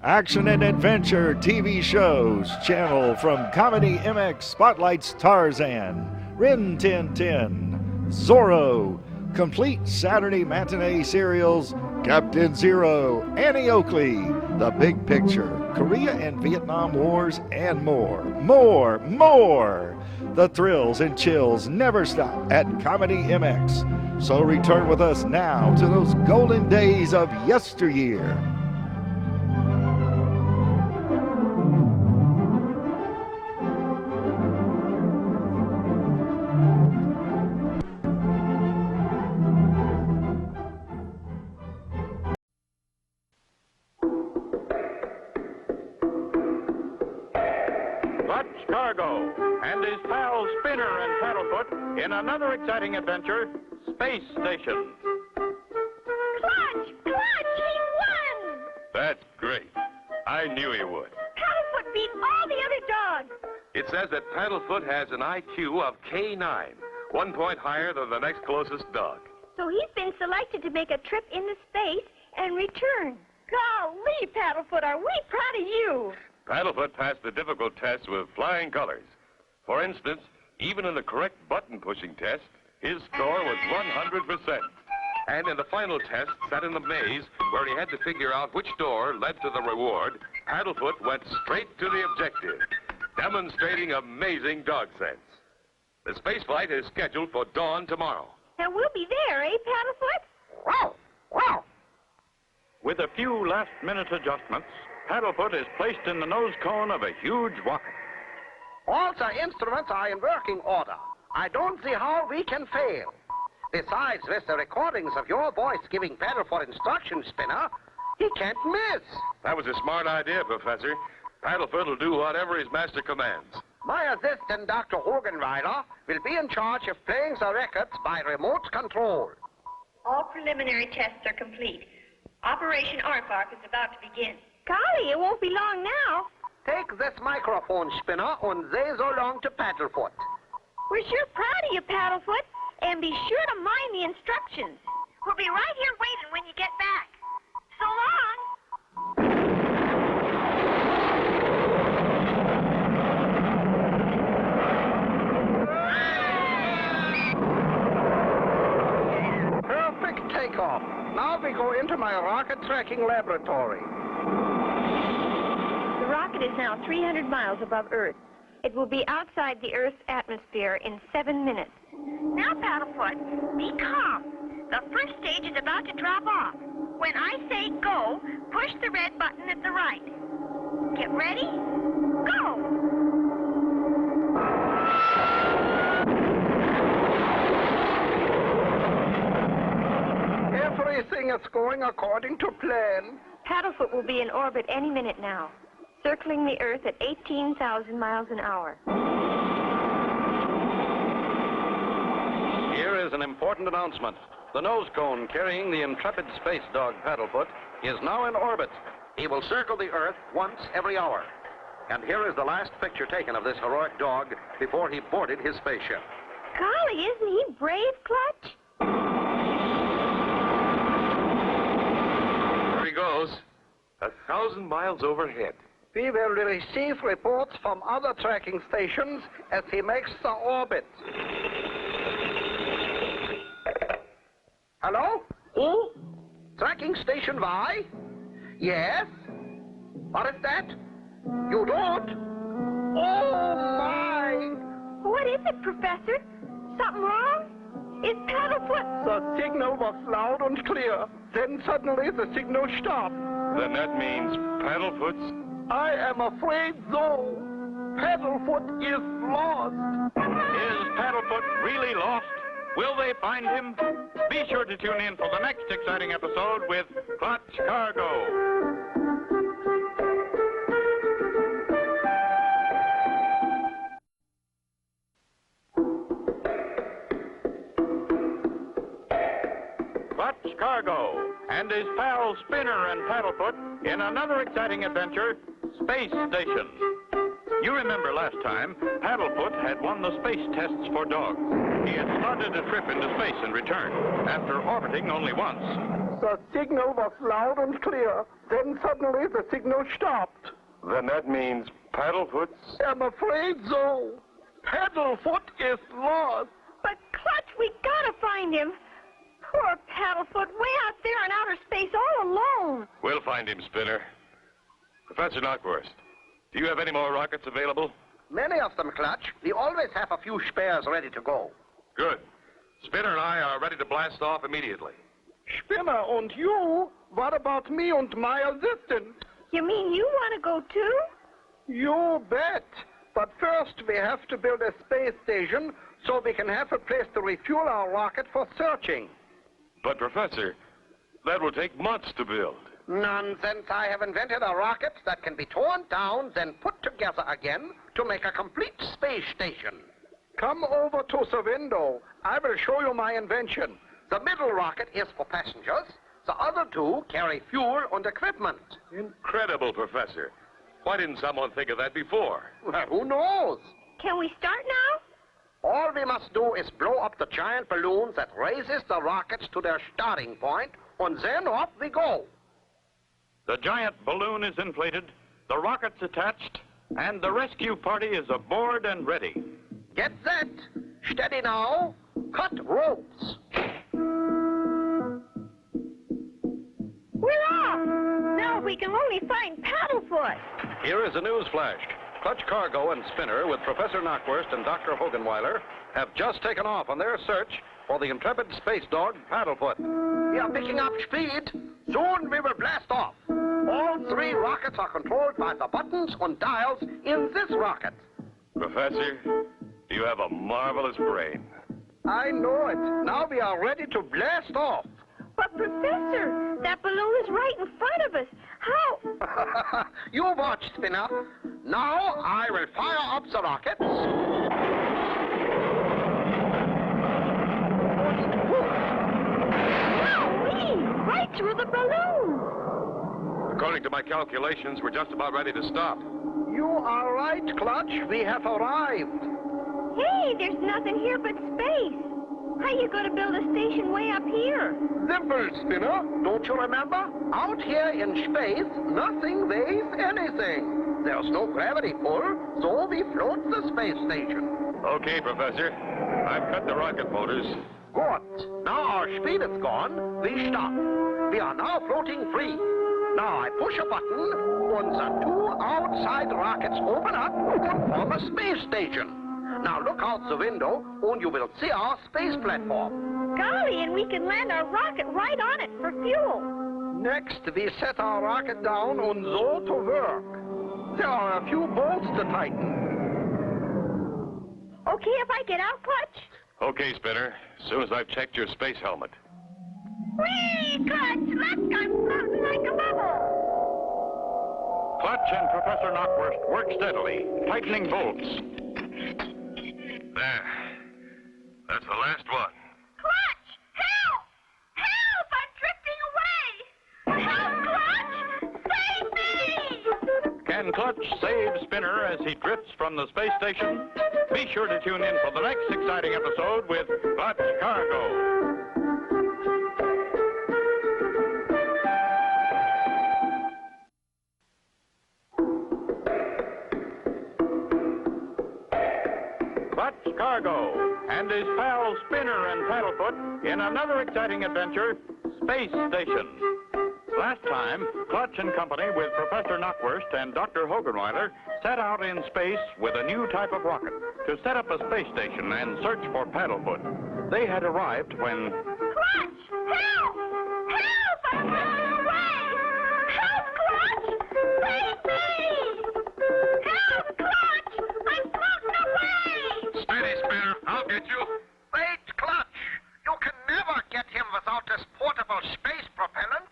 Action and adventure TV shows channel from Comedy MX spotlights Tarzan, Rin Tin Tin, Zorro, complete Saturday matinee serials Captain Zero, Annie Oakley, The Big Picture, Korea and Vietnam Wars, and more. The thrills and chills never stop at Comedy MX. So return with us now to those golden days of yesteryear. Cargo and his pals Spinner and Paddlefoot in another exciting adventure, Space Station. Clutch! He won! That's great. I knew he would. Paddlefoot beat all the other dogs. It says that Paddlefoot has an IQ of K9, 1 point higher than the next closest dog. So he's been selected to make a trip into space and return. Golly, Paddlefoot, are we proud of you? Paddlefoot passed the difficult tests with flying colors. For instance, even in the correct button-pushing test, his score was 100%. And in the final test, set in the maze, where he had to figure out which door led to the reward, Paddlefoot went straight to the objective, demonstrating amazing dog sense. The space flight is scheduled for dawn tomorrow. And we'll be there, eh, Paddlefoot? Wow! Wow! With a few last-minute adjustments, Paddlefoot is placed in the nose cone of a huge rocket. All the instruments are in working order. I don't see how we can fail. Besides, with the recordings of your voice giving Paddlefoot instructions, Spinner, he can't miss. That was a smart idea, Professor. Paddlefoot will do whatever his master commands. My assistant, Dr. Hogenreider, will be in charge of playing the records by remote control. All preliminary tests are complete. Operation Aardvark is about to begin. Golly, it won't be long now. Take this microphone, Spinner, and say so long to Paddlefoot. We're sure proud of you, Paddlefoot, and be sure to mind the instructions. We'll be right here waiting when you get back. So long. Perfect takeoff. Now we go into my rocket tracking laboratory. The rocket is now 300 miles above Earth. It will be outside the Earth's atmosphere in 7 minutes. Now, Paddlefoot, be calm. The first stage is about to drop off. When I say go, push the red button at the right. Get ready? Go! Everything is going according to plan. Paddlefoot will be in orbit any minute now, circling the Earth at 18,000 miles an hour. Here is an important announcement. The nose cone carrying the intrepid space dog Paddlefoot is now in orbit. He will circle the Earth once every hour. And here is the last picture taken of this heroic dog before he boarded his spaceship. Golly, isn't he brave, Clutch? There he goes, 1,000 miles overhead. We will receive reports from other tracking stations as he makes the orbit. Hello? Who? Tracking station Y? Yes? What is that? You don't? Oh, my! What is it, Professor? Something wrong? Is Paddlefoot... The signal was loud and clear. Then suddenly the signal stopped. Then that means Paddlefoot's... I am afraid so. Paddlefoot is lost. Is Paddlefoot really lost? Will they find him? Be sure to tune in for the next exciting episode with Clutch Cargo. Clutch Cargo and his pals Spinner and Paddlefoot in another exciting adventure, Space Station. You remember last time, Paddlefoot had won the space tests for dogs. He had started a trip into space and returned, after orbiting only once. The signal was loud and clear. Then suddenly the signal stopped. Then that means Paddlefoot's... I'm afraid so. Paddlefoot is lost. But, Clutch, we gotta find him. Poor Paddlefoot, way out there in outer space all alone. We'll find him, Spinner. Professor Knockwurst, do you have any more rockets available? Many of them, Clutch. We always have a few spares ready to go. Good. Spinner and I are ready to blast off immediately. Spinner, and you? What about me and my assistant? You mean you want to go too? You bet. But first we have to build a space station so we can have a place to refuel our rocket for searching. But, Professor, that will take months to build. Nonsense. I have invented a rocket that can be torn down, then put together again to make a complete space station. Come over to the window. I will show you my invention. The middle rocket is for passengers. The other two carry fuel and equipment. Incredible, Professor. Why didn't someone think of that before? Well, who knows? Can we start now? All we must do is blow up the giant balloon that raises the rockets to their starting point, and then off we go. The giant balloon is inflated, the rocket's attached, and the rescue party is aboard and ready. Get set. Steady now. Cut ropes. We're off! Now we can only find Paddlefoot. Here is a news flash. Clutch Cargo and Spinner with Professor Knockwurst and Dr. Hogenweiler have just taken off on their search for the intrepid space dog, Paddlefoot. We are picking up speed. Soon we will blast off. All three rockets are controlled by the buttons and dials in this rocket. Professor, you have a marvelous brain. I know it. Now we are ready to blast off. But, Professor, that balloon is right in front of us. How? You watch, Spinner. Now I will fire up the rockets. Golly, right through the balloon. According to my calculations, we're just about ready to stop. You are right, Clutch. We have arrived. Hey, there's nothing here but space. How you going to build a station way up here? Simple, Spinner. Don't you remember? Out here in space, nothing weighs anything. There's no gravity pull, so we float the space station. Okay, Professor. I've cut the rocket motors. Good. Now our speed is gone, we stop. We are now floating free. Now I push a button, and the two outside rockets open up and form a space station. Now look out the window, and you will see our space platform. Golly, and we can land our rocket right on it for fuel. Next, we set our rocket down and go to work. There are a few bolts to tighten. Okay if I get out, Clutch? Okay, Spinner. As soon as I've checked your space helmet. Whee, Clutch! Look, I'm floating like a bubble. Clutch and Professor Knockwurst work steadily, tightening bolts. There. That's the last one. Clutch! Help! Help! I'm drifting away! Help, Clutch! Save me! Can Clutch save Spinner as he drifts from the space station? Be sure to tune in for the next exciting episode with Clutch Cargo. Clutch Cargo and his pals Spinner and Paddlefoot in another exciting adventure, Space Station. Last time, Clutch and company with Professor Knockwurst and Dr. Hogenweiler set out in space with a new type of rocket to set up a space station and search for Paddlefoot. They had arrived when... Clutch! Help! Help! I'm running away! Help, Clutch! Save me! Help, Clutch! I'm floating away! Steady, Spinner. I'll get you. Wait, Clutch. You can never get him without this portable space propellant.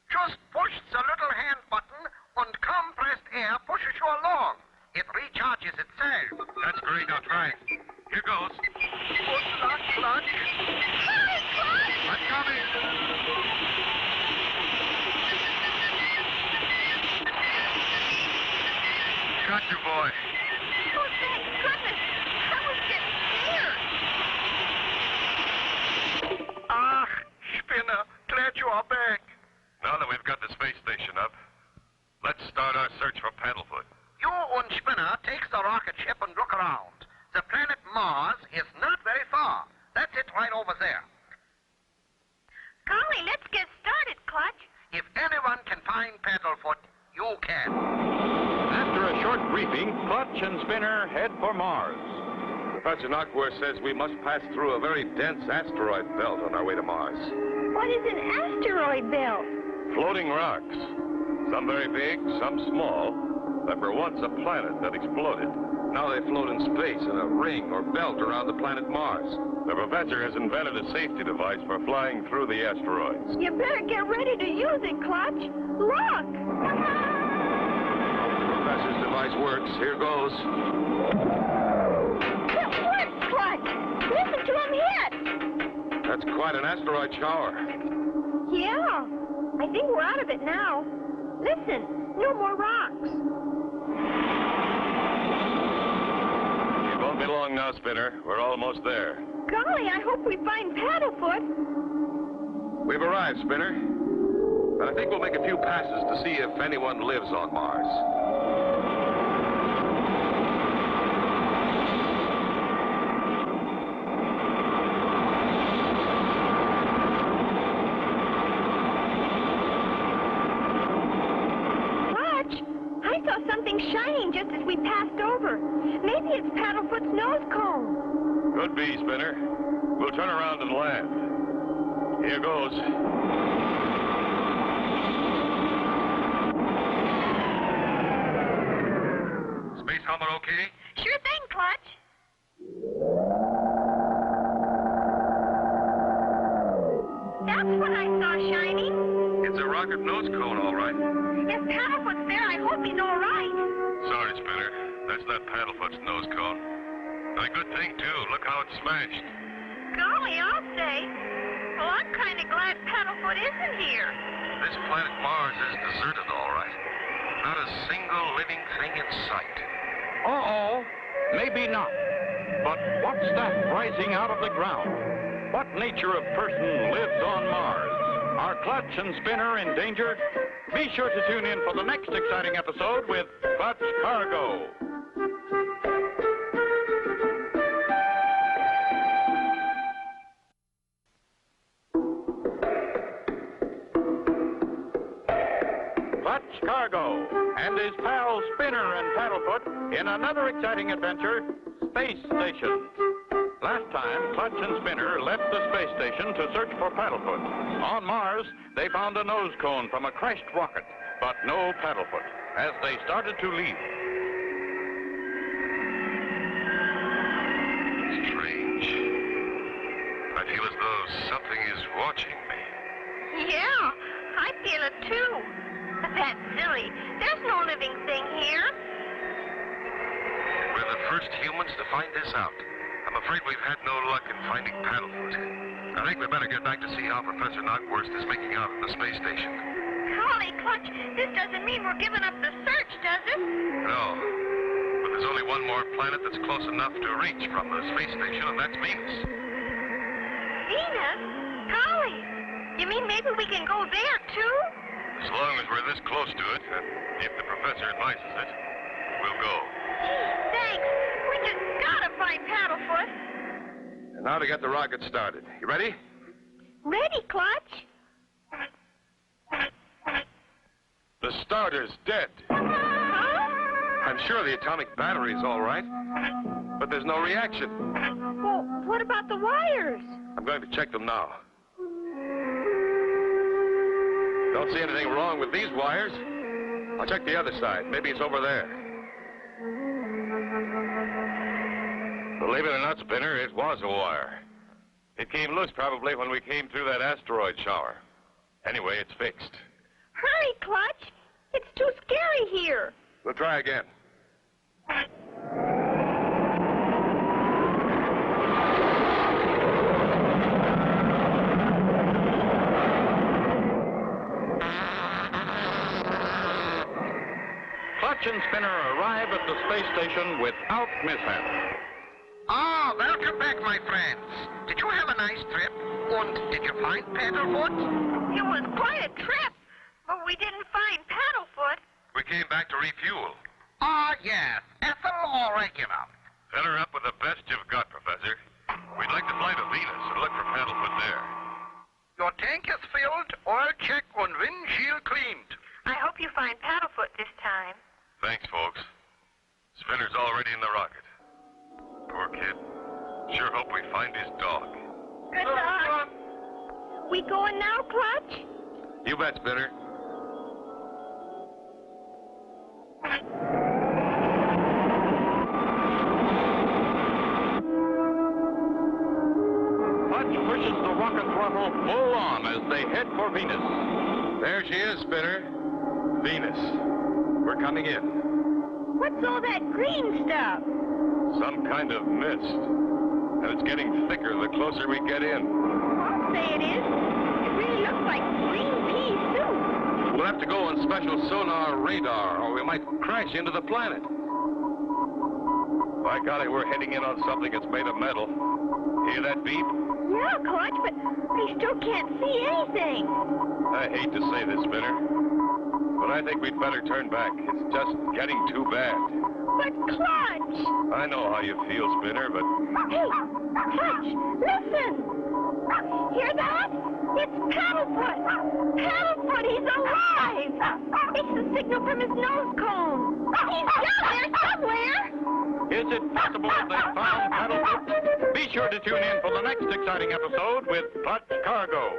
Just push the little hand button and compressed air pushes you along. It recharges itself. That's great. I'll try. Here goes. Good luck, Clutch. Hurry, Clutch! I'm coming. Got you, boy. Oh, thank goodness! I was getting scared. Ah, Spinner, glad you How big? Now that we've got the space station up, let's start our search for Paddlefoot. You and Spinner takes the rocket ship and look around. The planet Mars is not very far. That's it right over there. Golly, let's get started, Clutch. If anyone can find Paddlefoot, you can. After a short briefing, Clutch and Spinner head for Mars. Professor Knockwurst says we must pass through a very dense asteroid belt on our way to Mars. What is an asteroid belt? Floating rocks. Some very big, some small, that were once a planet that exploded. Now they float in space in a ring or belt around the planet Mars. The professor has invented a safety device for flying through the asteroids. You better get ready to use it, Clutch. Look! The professor's device works. Here goes. It works, Clutch! Listen to him hit! That's quite an asteroid shower. Yeah, I think we're out of it now. Listen, no more rocks. It won't be long now, Spinner. We're almost there. Golly, I hope we find Paddlefoot. We've arrived, Spinner. But I think we'll make a few passes to see if anyone lives on Mars. Clutch, I saw something shining just as we passed over. Maybe it's Paddlefoot's nose cone. Could be, Spinner. We'll turn around and land. Here goes. Space helmet okay? Sure thing, Clutch. That's what I saw shining. It's a rocket nose cone, all right. If Paddlefoot's there, I hope he's all right. Sorry, Spinner. That's not Paddlefoot's nose cone. And a good thing, too. Look how it's smashed. Golly, I'll say. Well, I'm kind of glad Paddlefoot isn't here. This planet Mars is deserted, all right. Not a single living thing in sight. Uh-oh. Maybe not. But what's that rising out of the ground? What nature of person lives on Mars? Are Clutch and Spinner in danger? Be sure to tune in for the next exciting episode with Clutch Cargo. Clutch Cargo and his pals Spinner and Paddlefoot in another exciting adventure, Space Station. Last time, Clutch and Spinner left the space station to search for Paddlefoot. On Mars, they found a nose cone from a crashed rocket, but no Paddlefoot as they started to leave. Strange. I feel as though something is watching me. Yeah, I feel it too. That's silly. There's no living thing here. We're the first humans to find this out. I'm afraid we've had no luck in finding Paddlefoot. I think we better get back to see how Professor Knockwurst is making out at the space station. Golly, Clutch, this doesn't mean we're giving up the search, does it? No. But there's only one more planet that's close enough to reach from the space station, and that's Venus. Venus? Golly, you mean maybe we can go there, too? As long as we're this close to it, and if the professor advises it, we'll go. Gee, thanks. We just gotta find Paddlefoot. And now to get the rocket started. You ready? Ready, Clutch? The starter's dead. I'm sure the atomic battery's all right, but there's no reaction. Well, what about the wires? I'm going to check them now. Don't see anything wrong with these wires. I'll check the other side. Maybe it's over there. Believe it or not, Spinner, it was a wire. It came loose probably when we came through that asteroid shower. Anyway, it's fixed. Hurry, Clutch. It's too scary here. We'll try again. Clutch and Spinner arrive at the space station without mishap. Ah, welcome back, my friends. Did you have a nice trip? And did you find Paddlefoot? It was quite a trip, but we didn't find Paddlefoot. We came back to refuel. Ah, yes. Ethyl or regular? Fill her up with the best you've got, Professor. We'd like to fly to Venus and look for Paddlefoot there. Your tank is filled, oil check, and windshield cleaned. I hope you find Paddlefoot this time. Thanks, folks. Spinner's already in the rocket. Poor kid. Sure hope we find his dog. Good luck. We going now, Clutch? You bet, Spinner. Clutch pushes the rocket throttle full on as they head for Venus. There she is, Spinner. Venus. We're coming in. What's all that green stuff? Some kind of mist. And it's getting thicker the closer we get in. I'll say it is. It really looks like green pea soup. We'll have to go on special sonar radar, or we might crash into the planet. By golly, we're heading in on something that's made of metal. Hear that beep? Yeah, Clutch, but I still can't see anything. I hate to say this, Spinner, but I think we'd better turn back. It's just getting too bad. But Clutch! I know how you feel, Spinner, but... Hey, Clutch, listen! Hear that? It's Paddlefoot! Paddlefoot, he's alive! It's the signal from his nose cone! He's down there somewhere! Is it possible they found Paddlefoot? Be sure to tune in for the next exciting episode with Clutch Cargo.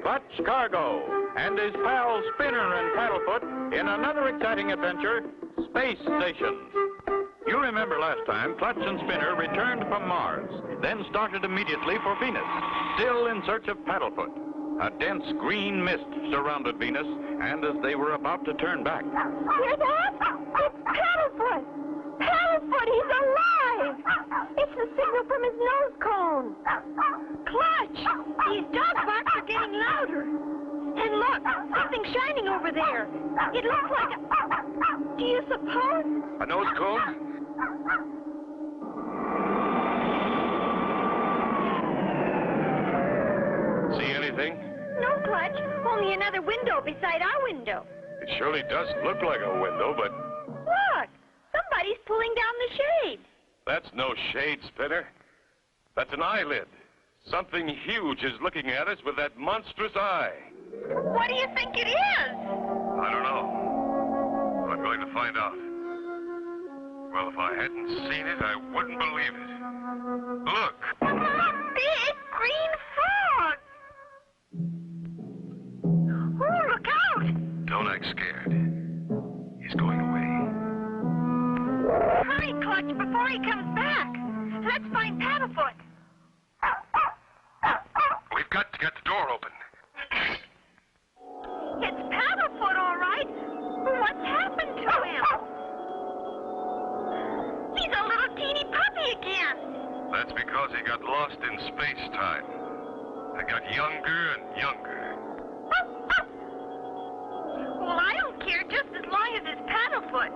Clutch Cargo and his pals Spinner and Paddlefoot in another exciting adventure, Space Station. You remember last time, Clutch and Spinner returned from Mars, then started immediately for Venus, still in search of Paddlefoot. A dense green mist surrounded Venus, and as they were about to turn back... Hear that? It's Paddlefoot! Paddlefoot, he's alive! It's the signal from his nose cone. Clutch! These dog barks are getting louder. And look, something shining over there. It looks like a... Do you suppose? A nose cone? See anything? No, Clutch. Only another window beside our window. It surely does look like a window, but Look! Somebody's pulling down the shade. that's no shade, Spinner. That's an eyelid. Something huge is looking at us with that monstrous eye. What do you think it is? I don't know. I'm going to find out. Well, if I hadn't seen it, I wouldn't believe it. Look! Big green frog. Oh, look out! Don't act scared. He's going away. Hurry, Clutch, before he comes back. Let's find Paddlefoot. We've got to get the door open. It's Paddlefoot, all right. What's happened to him? He's a little teeny puppy again. That's because he got lost in space-time. He got younger and younger. Well, I don't care just as long as it's Paddlefoot.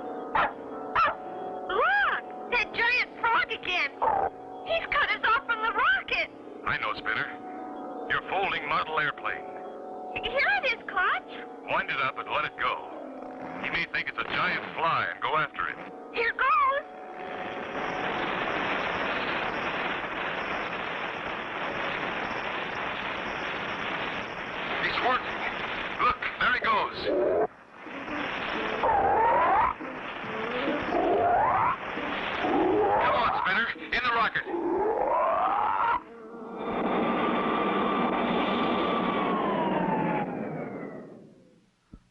Look, that giant frog again. He's cut us off from the rocket. I know, Spinner. Your folding model airplane. Here it is, Clutch. Wind it up and let it go. He may think it's a giant fly and go after it. Here goes. He's working. Look, there he goes. Come on, Spinner. In the rocket.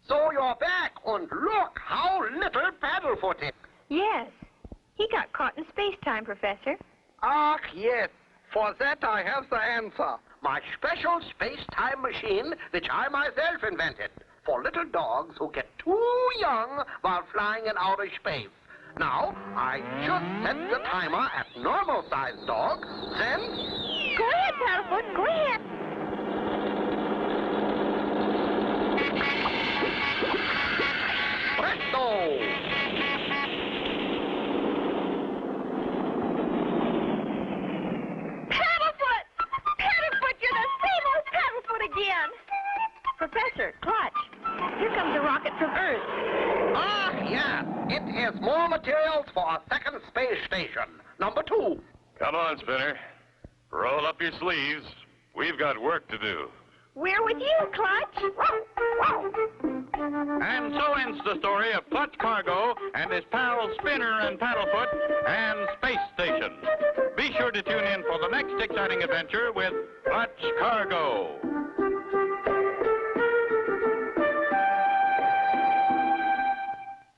So you're back, and look how little Paddlefoot is. Yes. He got caught in space-time, Professor. Ah, yes. For that I have the answer. My special space-time machine, which I myself invented, for little dogs who get too young while flying in outer space. Now, I just set the timer at normal-sized dog, then... Go ahead, Paddlefoot. Go ahead. go! Paddlefoot! Paddlefoot, you're the same old Paddlefoot again! Professor, Clutch, here comes a rocket from Earth. Ah, yes. It is more materials for a second space station. Number 2. Come on, Spinner. Roll up your sleeves. We've got work to do. We're with you, Clutch. And so ends the story of Clutch Cargo and his pals Spinner and Paddlefoot and Space Station. Be sure to tune in for the next exciting adventure with Clutch Cargo.